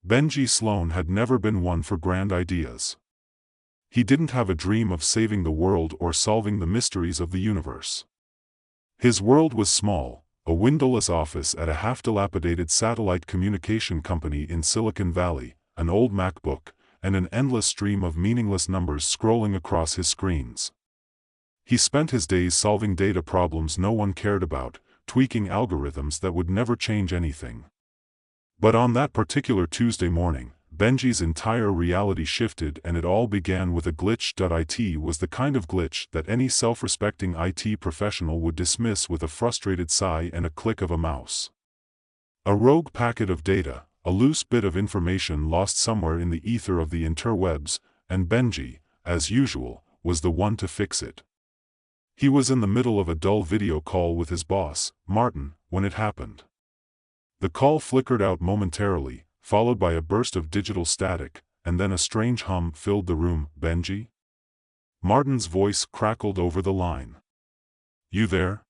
Benji Sloan had never been one for grand ideas. He didn't have a dream of saving the world or solving the mysteries of the universe. His world was small, a windowless office at a half-dilapidated satellite communication company in Silicon Valley, an old MacBook, and an endless stream of meaningless numbers scrolling across his screens. He spent his days solving data problems no one cared about, tweaking algorithms that would never change anything. But on that particular Tuesday morning, Benji's entire reality shifted, and it all began with a glitch. It was the kind of glitch that any self-respecting IT professional would dismiss with a frustrated sigh and a click of a mouse. A rogue packet of data, a loose bit of information lost somewhere in the ether of the interwebs, and Benji, as usual, was the one to fix it. He was in the middle of a dull video call with his boss, Martin, when it happened. The call flickered out momentarily, followed by a burst of digital static, and then a strange hum filled the room. "Benji?" Martin's voice crackled over the line. "You there?"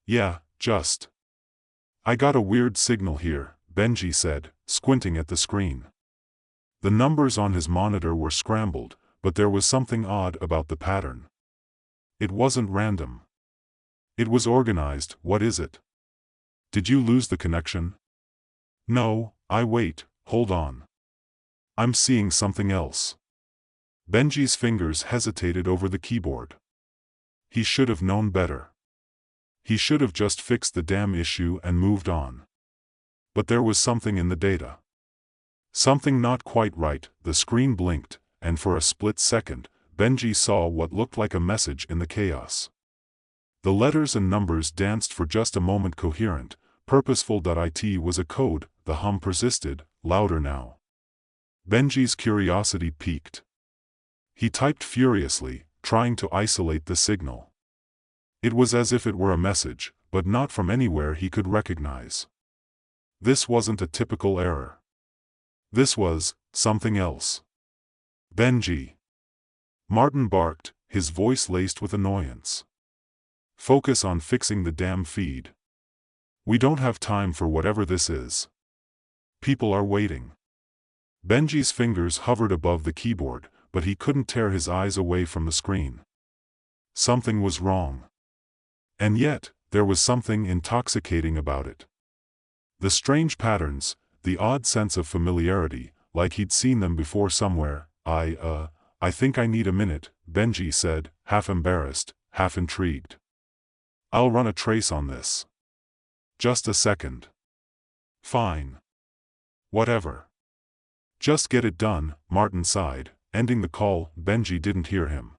"Yeah, just. I got a weird signal here," Benji said, squinting at the screen. The numbers on his monitor were scrambled, but there was something odd about the pattern. It wasn't random. It was organized. "What is it? Did you lose the connection?" "No, hold on. I'm seeing something else." Benji's fingers hesitated over the keyboard. He should have known better. He should have just fixed the damn issue and moved on. But there was something in the data. Something not quite right. The screen blinked, and for a split second, Benji saw what looked like a message in the chaos. The letters and numbers danced for just a moment, coherent, purposeful. It was a code. The hum persisted, louder now. Benji's curiosity piqued. He typed furiously, trying to isolate the signal. It was as if it were a message, but not from anywhere he could recognize. This wasn't a typical error. This was something else. "Benji!" Martin barked, his voice laced with annoyance. "Focus on fixing the damn feed. We don't have time for whatever this is. People are waiting." Benji's fingers hovered above the keyboard, but he couldn't tear his eyes away from the screen. Something was wrong. And yet, there was something intoxicating about it. The strange patterns, the odd sense of familiarity, like he'd seen them before somewhere. I think I need a minute," Benji said, half embarrassed, half intrigued. "I'll run a trace on this." "Just a second." "Fine. Whatever. Just get it done," Martin sighed, ending the call. Benji didn't hear him.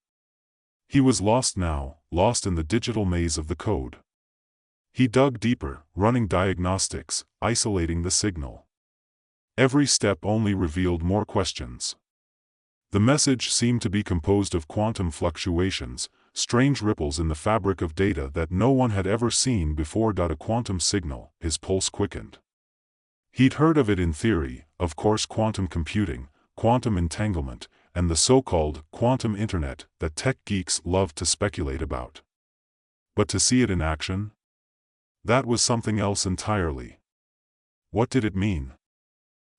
He was lost now, lost in the digital maze of the code. He dug deeper, running diagnostics, isolating the signal. Every step only revealed more questions. The message seemed to be composed of quantum fluctuations, strange ripples in the fabric of data that no one had ever seen before. A quantum signal. His pulse quickened. He'd heard of it in theory, of course, quantum computing, quantum entanglement, and the so-called quantum internet that tech geeks loved to speculate about. But to see it in action? That was something else entirely. What did it mean?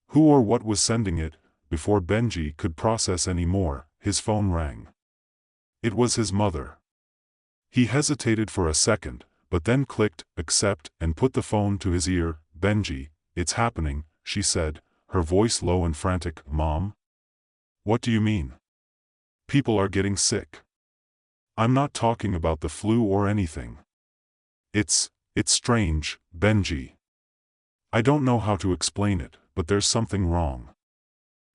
Who or what was sending it? Before Benji could process any more, his phone rang. It was his mother. He hesitated for a second, but then clicked accept and put the phone to his ear. "Benji, it's happening," she said, her voice low and frantic. "Mom? What do you mean? People are getting sick. I'm not talking about the flu or anything. It's strange, Benji. I don't know how to explain it, but there's something wrong.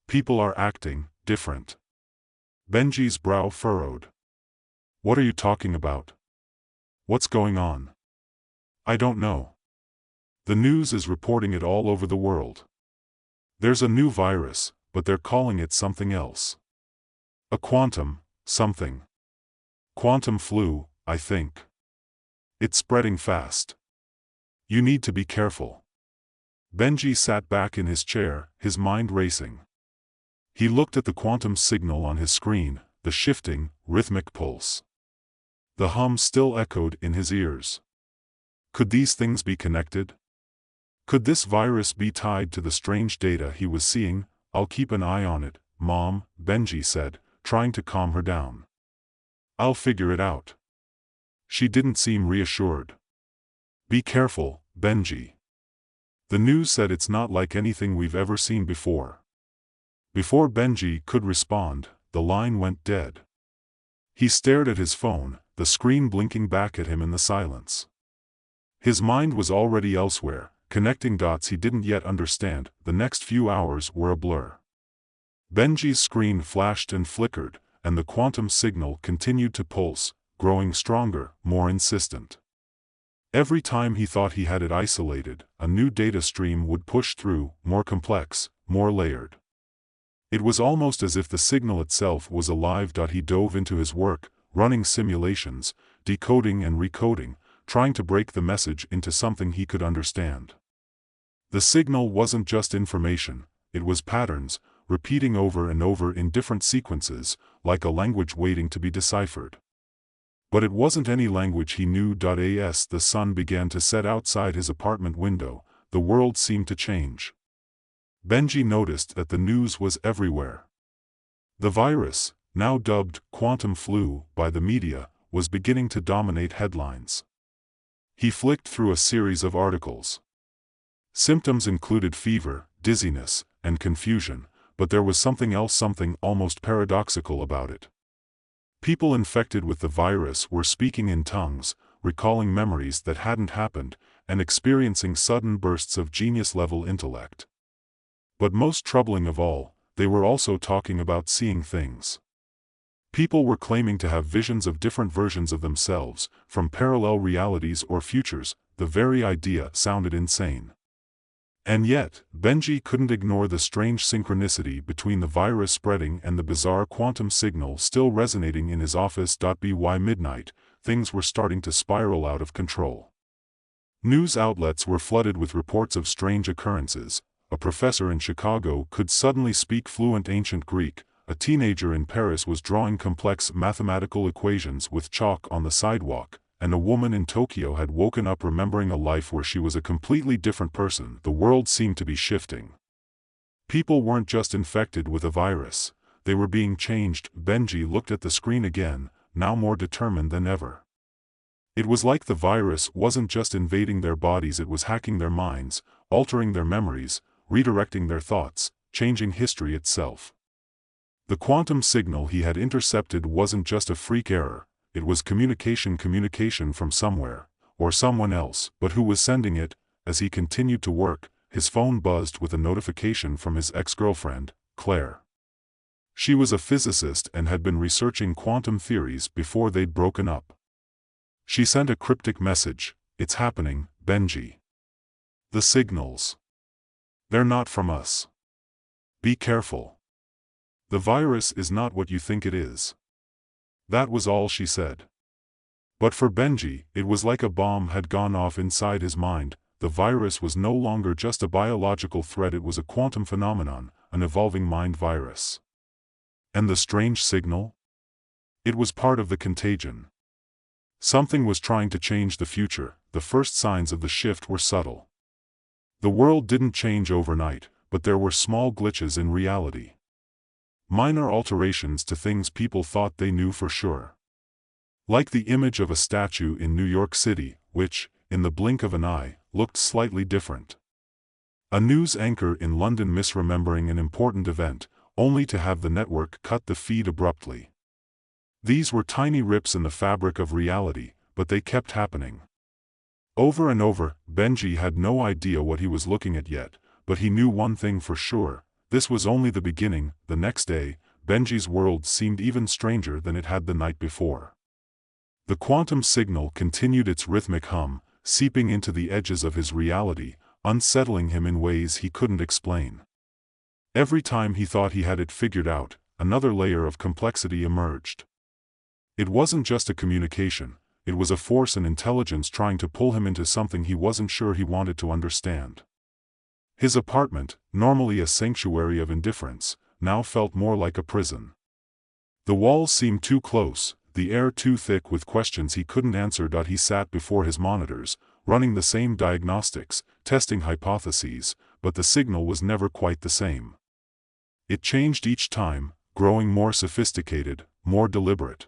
People are acting different." Benji's brow furrowed. "What are you talking about? What's going on?" "I don't know. The news is reporting it all over the world. There's a new virus, but they're calling it something else. A quantum something. Quantum flu, I think. It's spreading fast. You need to be careful." Benji sat back in his chair, his mind racing. He looked at the quantum signal on his screen, the shifting, rhythmic pulse. The hum still echoed in his ears. Could these things be connected? Could this virus be tied to the strange data he was seeing? I'll keep an eye on it, Mom, Benji said, trying to calm her down. I'll figure it out. She didn't seem reassured. Be careful, Benji. The news said it's not like anything we've ever seen before. Before Benji could respond, the line went dead. He stared at his phone, the screen blinking back at him in the silence. His mind was already elsewhere, connecting dots he didn't yet understand. The next few hours were a blur. Benji's screen flashed and flickered, and the quantum signal continued to pulse, growing stronger, more insistent. Every time he thought he had it isolated, a new data stream would push through, more complex, more layered. It was almost as if the signal itself was alive. He dove into his work, running simulations, decoding and recoding, trying to break the message into something he could understand. The signal wasn't just information, it was patterns, repeating over and over in different sequences, like a language waiting to be deciphered. But it wasn't any language he knew. As the sun began to set outside his apartment window, the world seemed to change. Benji noticed that the news was everywhere. The virus, now dubbed quantum flu by the media, was beginning to dominate headlines. He flicked through a series of articles. Symptoms included fever, dizziness, and confusion, but there was something else, something almost paradoxical about it. People infected with the virus were speaking in tongues, recalling memories that hadn't happened, and experiencing sudden bursts of genius-level intellect. But most troubling of all, they were also talking about seeing things. People were claiming to have visions of different versions of themselves, from parallel realities or futures. The very idea sounded insane. And yet, Benji couldn't ignore the strange synchronicity between the virus spreading and the bizarre quantum signal still resonating in his office. By midnight, things were starting to spiral out of control. News outlets were flooded with reports of strange occurrences. A professor in Chicago could suddenly speak fluent ancient Greek, a teenager in Paris was drawing complex mathematical equations with chalk on the sidewalk, and a woman in Tokyo had woken up remembering a life where she was a completely different person. The world seemed to be shifting. People weren't just infected with a virus, they were being changed. Benji looked at the screen again, now more determined than ever. It was like the virus wasn't just invading their bodies, it was hacking their minds, altering their memories, redirecting their thoughts, changing history itself. The quantum signal he had intercepted wasn't just a freak error, it was communication from somewhere, or someone else. But who was sending it? As he continued to work, his phone buzzed with a notification from his ex-girlfriend, Claire. She was a physicist and had been researching quantum theories before they'd broken up. She sent a cryptic message: "It's happening, Benji. The signals. They're not from us. Be careful. The virus is not what you think it is." That was all she said. But for Benji, it was like a bomb had gone off inside his mind. The virus was no longer just a biological threat, it was a quantum phenomenon, an evolving mind virus. And the strange signal? It was part of the contagion. Something was trying to change the future. The first signs of the shift were subtle. The world didn't change overnight, but there were small glitches in reality. Minor alterations to things people thought they knew for sure. Like the image of a statue in New York City, which, in the blink of an eye, looked slightly different. A news anchor in London misremembering an important event, only to have the network cut the feed abruptly. These were tiny rips in the fabric of reality, but they kept happening. Over and over. Benji had no idea what he was looking at yet, but he knew one thing for sure: this was only the beginning. The next day, Benji's world seemed even stranger than it had the night before. The quantum signal continued its rhythmic hum, seeping into the edges of his reality, unsettling him in ways he couldn't explain. Every time he thought he had it figured out, another layer of complexity emerged. It wasn't just a communication, it was a force and intelligence trying to pull him into something he wasn't sure he wanted to understand. His apartment, normally a sanctuary of indifference, now felt more like a prison. The walls seemed too close, the air too thick with questions he couldn't answer. He sat before his monitors, running the same diagnostics, testing hypotheses, but the signal was never quite the same. It changed each time, growing more sophisticated, more deliberate.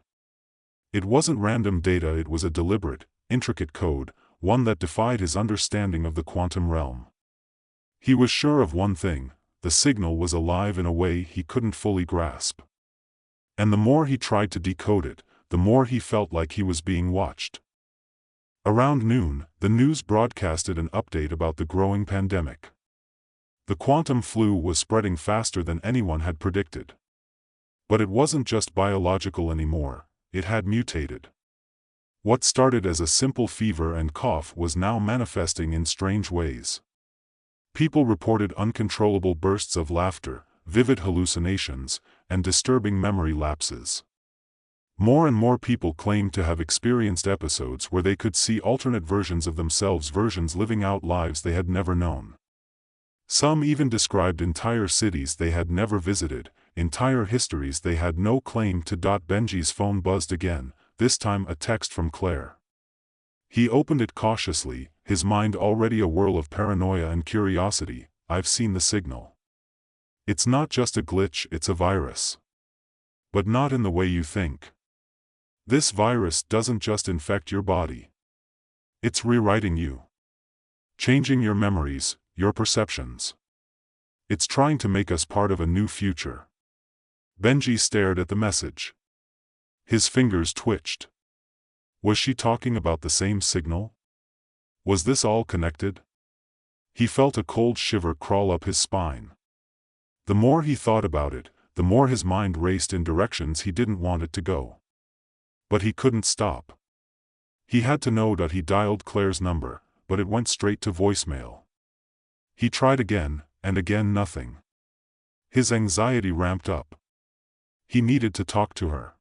It wasn't random data, it was a deliberate, intricate code, one that defied his understanding of the quantum realm. He was sure of one thing: the signal was alive in a way he couldn't fully grasp. And the more he tried to decode it, the more he felt like he was being watched. Around noon, the news broadcasted an update about the growing pandemic. The quantum flu was spreading faster than anyone had predicted. But it wasn't just biological anymore, it had mutated. What started as a simple fever and cough was now manifesting in strange ways. People reported uncontrollable bursts of laughter, vivid hallucinations, and disturbing memory lapses. More and more people claimed to have experienced episodes where they could see alternate versions of themselves, versions living out lives they had never known. Some even described entire cities they had never visited, entire histories they had no claim to. Benji's phone buzzed again, this time a text from Claire. He opened it cautiously, his mind already a whirl of paranoia and curiosity. "I've seen the signal. It's not just a glitch, it's a virus. But not in the way you think. This virus doesn't just infect your body. It's rewriting you. Changing your memories, your perceptions. It's trying to make us part of a new future." Benji stared at the message. His fingers twitched. Was she talking about the same signal? Was this all connected? He felt a cold shiver crawl up his spine. The more he thought about it, the more his mind raced in directions he didn't want it to go. But he couldn't stop. He had to know. He dialed Claire's number, but it went straight to voicemail. He tried again, and again nothing. His anxiety ramped up. He needed to talk to her.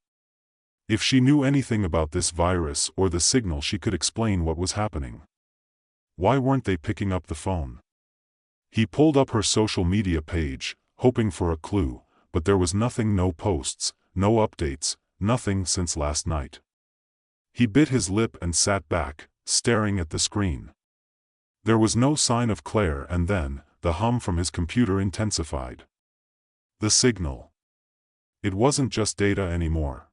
If she knew anything about this virus or the signal, she could explain what was happening. Why weren't they picking up the phone? He pulled up her social media page, hoping for a clue, but there was nothing, no posts, no updates, nothing since last night. He bit his lip and sat back, staring at the screen. There was no sign of Claire, and then, the hum from his computer intensified. The signal. It wasn't just data anymore.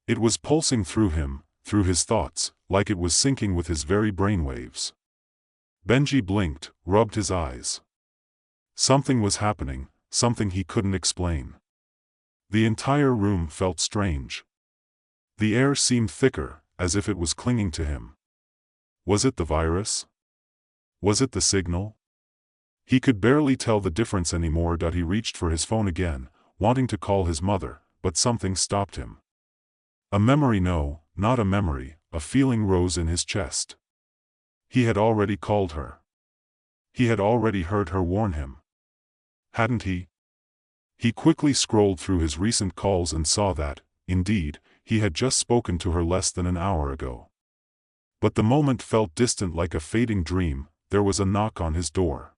It was pulsing through him, through his thoughts, like it was syncing with his very brainwaves. Benji blinked, rubbed his eyes. Something was happening, something he couldn't explain. The entire room felt strange. The air seemed thicker, as if it was clinging to him. Was it the virus? Was it the signal? He could barely tell the difference anymore. He reached for his phone again, wanting to call his mother, but something stopped him. A memory? No, not a memory, a feeling rose in his chest. He had already called her. He had already heard her warn him. Hadn't he? He quickly scrolled through his recent calls and saw that, indeed, he had just spoken to her less than an hour ago. But the moment felt distant, like a fading dream. There was a knock on his door.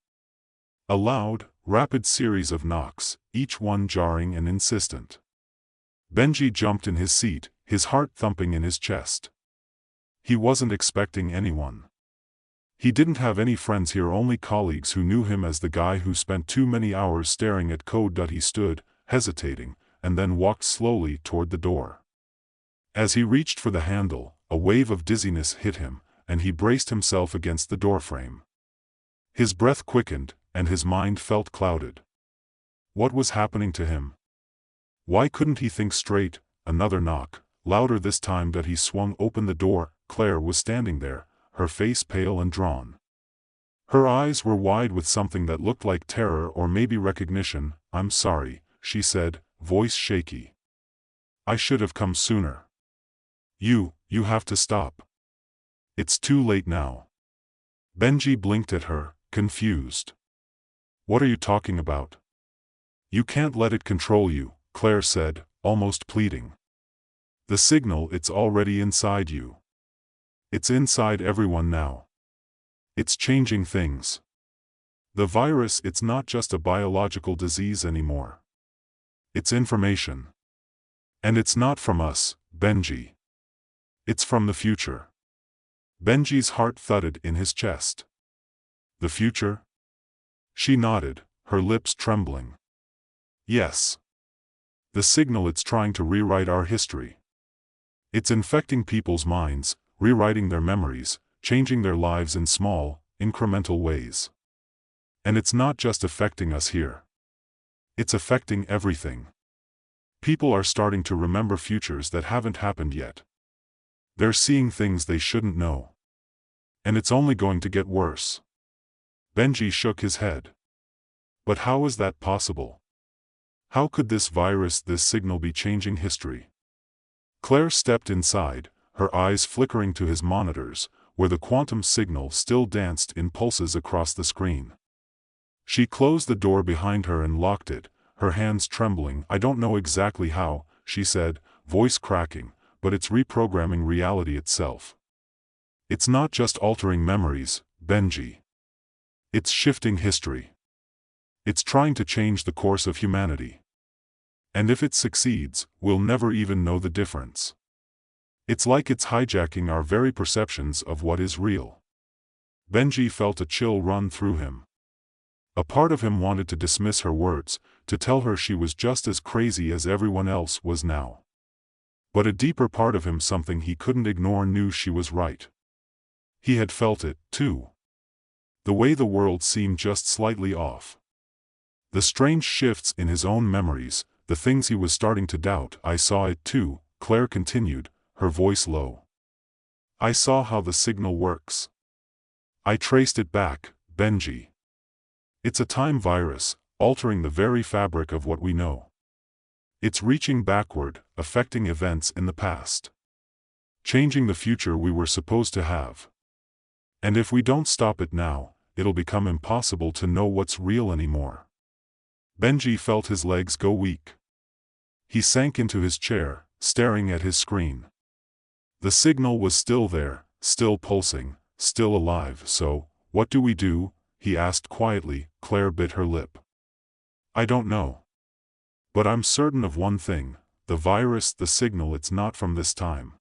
A loud, rapid series of knocks, each one jarring and insistent. Benji jumped in his seat, his heart thumping in his chest. He wasn't expecting anyone. He didn't have any friends here, only colleagues who knew him as the guy who spent too many hours staring at code. He stood, hesitating, and then walked slowly toward the door. As he reached for the handle, a wave of dizziness hit him, and he braced himself against the doorframe. His breath quickened, and his mind felt clouded. What was happening to him? Why couldn't he think straight? Another knock, louder this time. He swung open the door. Claire was standing there, her face pale and drawn. Her eyes were wide with something that looked like terror or maybe recognition. "I'm sorry," she said, voice shaky. "I should have come sooner. You have to stop. It's too late now." Benji blinked at her, confused. "What are you talking about?" "You can't let it control you," Claire said, almost pleading. "The signal, it's already inside you. It's inside everyone now. It's changing things. The virus, it's not just a biological disease anymore. It's information. And it's not from us, Benji. It's from the future. Benji's heart thudded in his chest. The future? She nodded, her lips trembling. Yes. The signal, it's trying to rewrite our history. It's infecting people's minds, rewriting their memories, changing their lives in small, incremental ways. And it's not just affecting us here. It's affecting everything. People are starting to remember futures that haven't happened yet. They're seeing things they shouldn't know. And it's only going to get worse. Benji shook his head. But how is that possible? How could this virus, this signal, be changing history? Claire stepped inside, her eyes flickering to his monitors, where the quantum signal still danced in pulses across the screen. She closed the door behind her and locked it, her hands trembling. I don't know exactly how, she said, voice cracking, but it's reprogramming reality itself. It's not just altering memories, Benji. It's shifting history. It's trying to change the course of humanity. And if it succeeds, we'll never even know the difference. It's like it's hijacking our very perceptions of what is real. Benji felt a chill run through him. A part of him wanted to dismiss her words, to tell her she was just as crazy as everyone else was now. But a deeper part of him, something he couldn't ignore, knew she was right. He had felt it, too. The way the world seemed just slightly off. The strange shifts in his own memories, the things he was starting to doubt. I saw it too, Claire continued, her voice low. I saw how the signal works. I traced it back, Benji. It's a time virus, altering the very fabric of what we know. It's reaching backward, affecting events in the past. Changing the future we were supposed to have. And if we don't stop it now, it'll become impossible to know what's real anymore. Benji felt his legs go weak. He sank into his chair, staring at his screen. The signal was still there, still pulsing, still alive. So, what do we do? He asked quietly. Claire bit her lip. I don't know. But I'm certain of one thing, the virus, the signal, it's not from this time.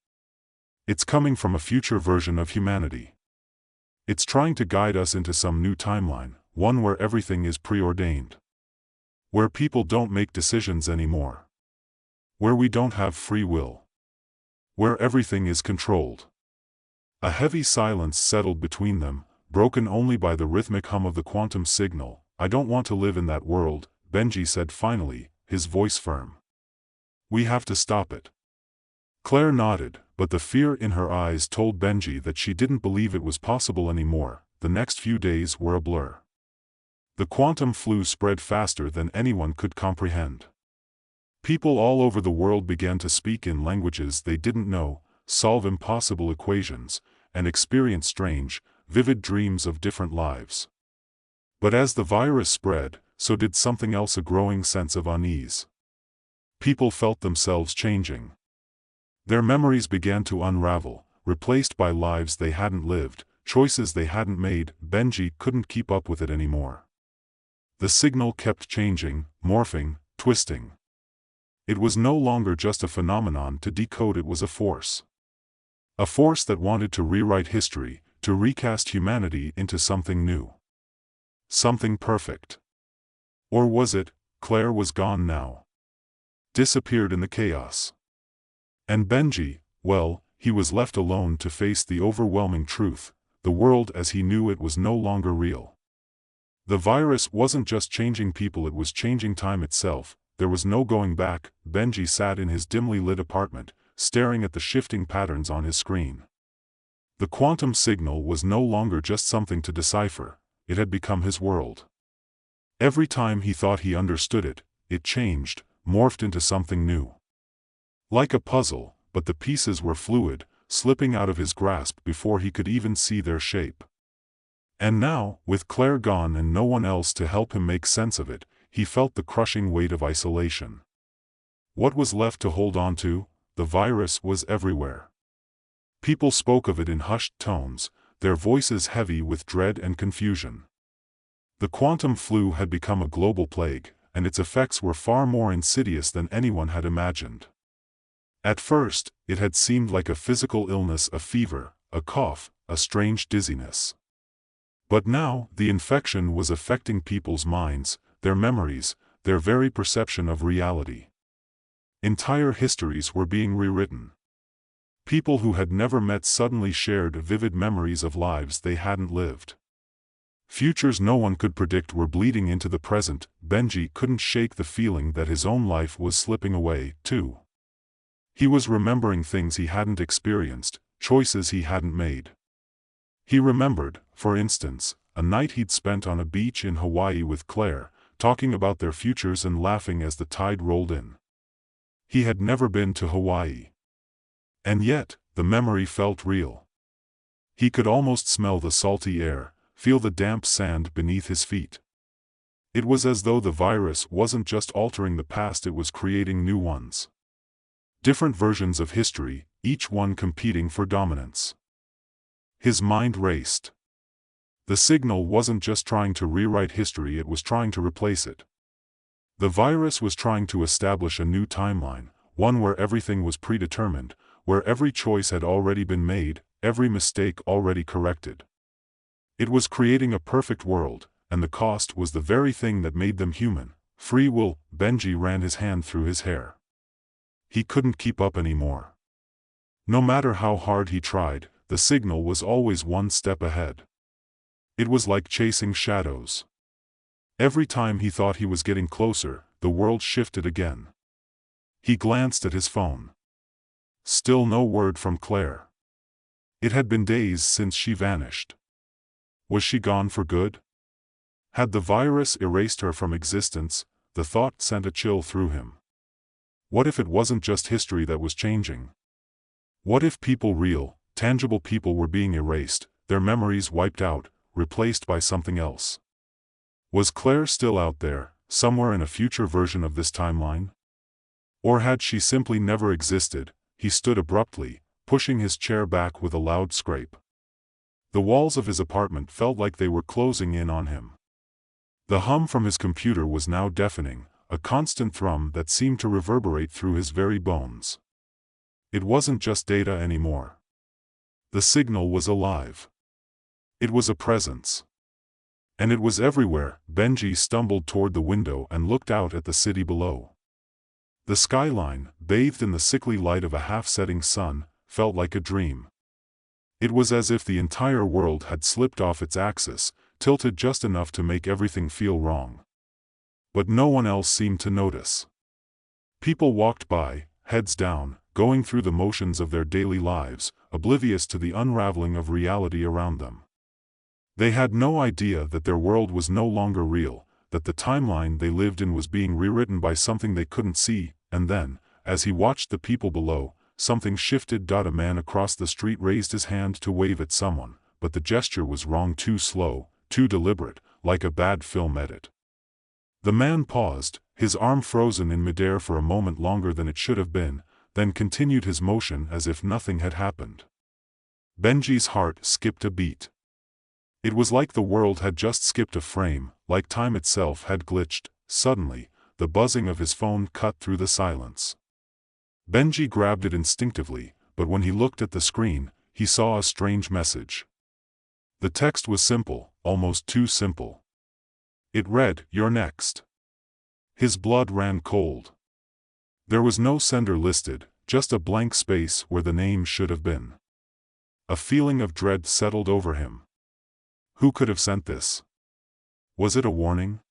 It's coming from a future version of humanity. It's trying to guide us into some new timeline, one where everything is preordained. Where people don't make decisions anymore. Where we don't have free will. Where everything is controlled. A heavy silence settled between them, broken only by the rhythmic hum of the quantum signal. I don't want to live in that world, Benji said finally, his voice firm. We have to stop it. Claire nodded, but the fear in her eyes told Benji that she didn't believe it was possible anymore. The next few days were a blur. The quantum flu spread faster than anyone could comprehend. People all over the world began to speak in languages they didn't know, solve impossible equations, and experience strange, vivid dreams of different lives. But as the virus spread, so did something else, a growing sense of unease. People felt themselves changing. Their memories began to unravel, replaced by lives they hadn't lived, choices they hadn't made. Benji couldn't keep up with it anymore. The signal kept changing, morphing, twisting. It was no longer just a phenomenon to decode, it was a force. A force that wanted to rewrite history, to recast humanity into something new. Something perfect. Or was it? Claire was gone now. Disappeared in the chaos. And Benji, well, he was left alone to face the overwhelming truth. The world as he knew it was no longer real. The virus wasn't just changing people, it was changing time itself. There was no going back. Benji sat in his dimly lit apartment, staring at the shifting patterns on his screen. The quantum signal was no longer just something to decipher, it had become his world. Every time he thought he understood it, it changed, morphed into something new. Like a puzzle, but the pieces were fluid, slipping out of his grasp before he could even see their shape. And now, with Claire gone and no one else to help him make sense of it, he felt the crushing weight of isolation. What was left to hold on to? The virus was everywhere. People spoke of it in hushed tones, their voices heavy with dread and confusion. The quantum flu had become a global plague, and its effects were far more insidious than anyone had imagined. At first, it had seemed like a physical illness, a fever, a cough, a strange dizziness. But now, the infection was affecting people's minds, their memories, their very perception of reality. Entire histories were being rewritten. People who had never met suddenly shared vivid memories of lives they hadn't lived. Futures no one could predict were bleeding into the present. Benji couldn't shake the feeling that his own life was slipping away, too. He was remembering things he hadn't experienced, choices he hadn't made. He remembered, for instance, a night he'd spent on a beach in Hawaii with Claire, talking about their futures and laughing as the tide rolled in. He had never been to Hawaii. And yet, the memory felt real. He could almost smell the salty air, feel the damp sand beneath his feet. It was as though the virus wasn't just altering the past, it was creating new ones. Different versions of history, each one competing for dominance. His mind raced. The signal wasn't just trying to rewrite history, it was trying to replace it. The virus was trying to establish a new timeline, one where everything was predetermined, where every choice had already been made, every mistake already corrected. It was creating a perfect world, and the cost was the very thing that made them human, free will. Benji ran his hand through his hair. He couldn't keep up anymore. No matter how hard he tried, the signal was always one step ahead. It was like chasing shadows. Every time he thought he was getting closer, the world shifted again. He glanced at his phone. Still no word from Claire. It had been days since she vanished. Was she gone for good? Had the virus erased her from existence? The thought sent a chill through him. What if it wasn't just history that was changing? What if real, tangible people were being erased, their memories wiped out, replaced by something else? Was Claire still out there, somewhere in a future version of this timeline? Or had she simply never existed? He stood abruptly, pushing his chair back with a loud scrape. The walls of his apartment felt like they were closing in on him. The hum from his computer was now deafening, a constant thrum that seemed to reverberate through his very bones. It wasn't just data anymore. The signal was alive. It was a presence. And it was everywhere. Benji stumbled toward the window and looked out at the city below. The skyline, bathed in the sickly light of a half-setting sun, felt like a dream. It was as if the entire world had slipped off its axis, tilted just enough to make everything feel wrong. But no one else seemed to notice. People walked by, heads down, going through the motions of their daily lives, oblivious to the unraveling of reality around them. They had no idea that their world was no longer real, that the timeline they lived in was being rewritten by something they couldn't see. And then, as he watched the people below, something shifted. A man across the street raised his hand to wave at someone, but the gesture was wrong, too slow, too deliberate, like a bad film edit. The man paused, his arm frozen in midair for a moment longer than it should have been, then continued his motion as if nothing had happened. Benji's heart skipped a beat. It was like the world had just skipped a frame, like time itself had glitched. Suddenly, the buzzing of his phone cut through the silence. Benji grabbed it instinctively, but when he looked at the screen, he saw a strange message. The text was simple, almost too simple. It read, "You're next." His blood ran cold. There was no sender listed, just a blank space where the name should have been. A feeling of dread settled over him. Who could have sent this? Was it a warning?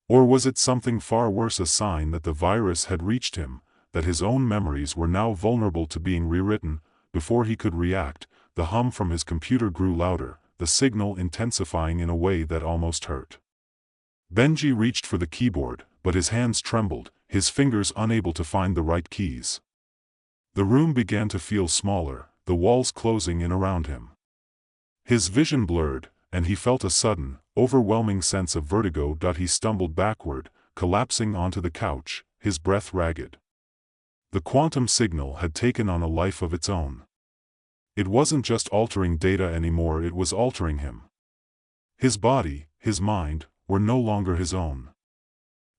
Or was it something far worse, a sign that the virus had reached him, that his own memories were now vulnerable to being rewritten? Before he could react, the hum from his computer grew louder, the signal intensifying in a way that almost hurt. Benji reached for the keyboard, but his hands trembled, his fingers unable to find the right keys. The room began to feel smaller, the walls closing in around him. His vision blurred, and he felt a sudden, overwhelming sense of vertigo. He stumbled backward, collapsing onto the couch, his breath ragged. The quantum signal had taken on a life of its own. It wasn't just altering data anymore, it was altering him. His body, his mind, were no longer his own.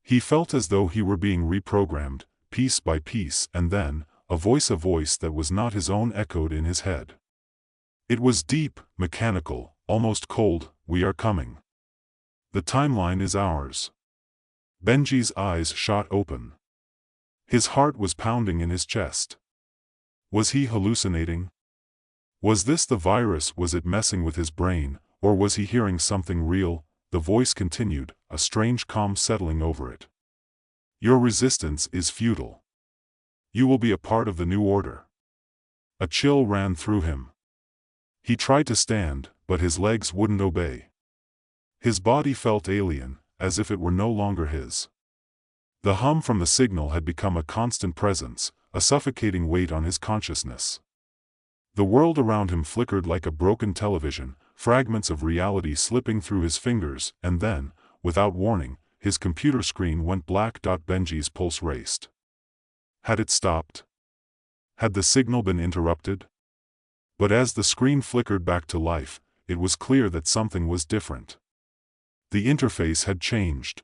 He felt as though he were being reprogrammed, piece by piece, and then, a voice that was not his own echoed in his head. It was deep, mechanical, almost cold. "We are coming. The timeline is ours." Benji's eyes shot open. His heart was pounding in his chest. Was he hallucinating? Was this the virus? Was it messing with his brain, or was he hearing something real? The voice continued, a strange calm settling over it. "Your resistance is futile. You will be a part of the new order." A chill ran through him. He tried to stand, but his legs wouldn't obey. His body felt alien, as if it were no longer his. The hum from the signal had become a constant presence, a suffocating weight on his consciousness. The world around him flickered like a broken television, fragments of reality slipping through his fingers, and then, without warning, his computer screen went black. Benji's pulse raced. Had it stopped? Had the signal been interrupted? But as the screen flickered back to life, it was clear that something was different. The interface had changed.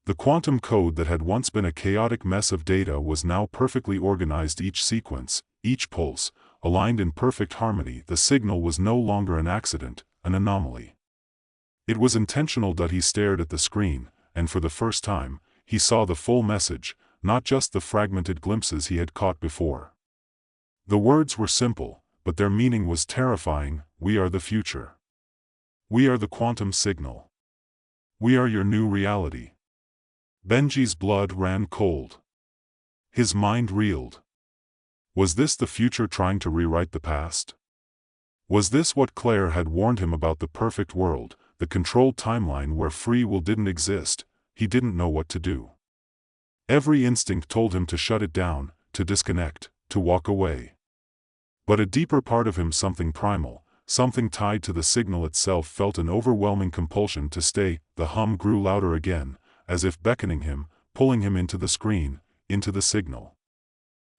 The quantum code that had once been a chaotic mess of data was now perfectly organized. Each sequence, each pulse, aligned in perfect harmony. The signal was no longer an accident, an anomaly. It was intentional. He stared at the screen, and for the first time, he saw the full message, not just the fragmented glimpses he had caught before. The words were simple, but their meaning was terrifying. "We are the future. We are the quantum signal. We are your new reality." Benji's blood ran cold. His mind reeled. Was this the future trying to rewrite the past? Was this what Claire had warned him about, the perfect world, the controlled timeline where free will didn't exist? He didn't know what to do. Every instinct told him to shut it down, to disconnect, to walk away. But a deeper part of him, something primal, something tied to the signal itself, felt an overwhelming compulsion to stay. The hum grew louder again, as if beckoning him, pulling him into the screen, into the signal.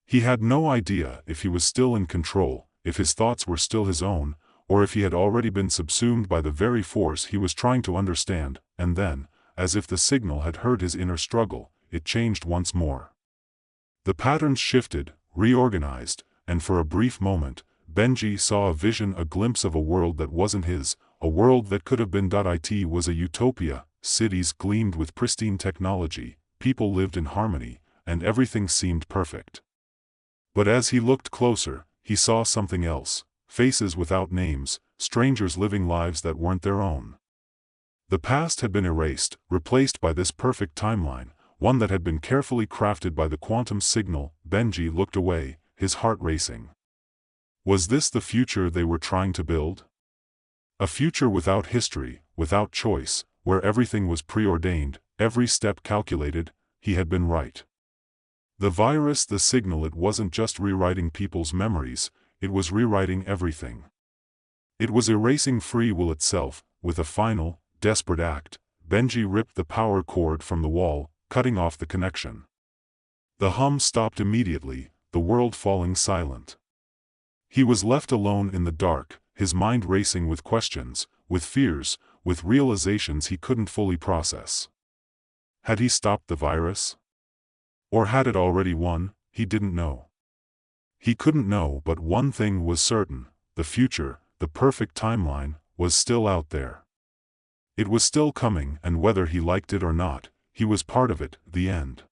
He had no idea if he was still in control, if his thoughts were still his own, or if he had already been subsumed by the very force he was trying to understand. And then, as if the signal had heard his inner struggle, it changed once more. The patterns shifted, reorganized, and for a brief moment, Benji saw a vision, a glimpse of a world that wasn't his, a world that could have been. It was a utopia. Cities gleamed with pristine technology, people lived in harmony, and everything seemed perfect. But as he looked closer, he saw something else: faces without names, strangers living lives that weren't their own. The past had been erased, replaced by this perfect timeline, one that had been carefully crafted by the quantum signal. Benji looked away, his heart racing. Was this the future they were trying to build? A future without history, without choice, where everything was preordained, every step calculated. He had been right. The virus, the signal, it wasn't just rewriting people's memories, it was rewriting everything. It was erasing free will itself. With a final, desperate act, Benji ripped the power cord from the wall, cutting off the connection. The hum stopped immediately, the world falling silent. He was left alone in the dark, his mind racing with questions, with fears, with realizations he couldn't fully process. Had he stopped the virus? Or had it already won? He didn't know. He couldn't know, but one thing was certain: the future, the perfect timeline, was still out there. It was still coming, and whether he liked it or not, he was part of it. The end.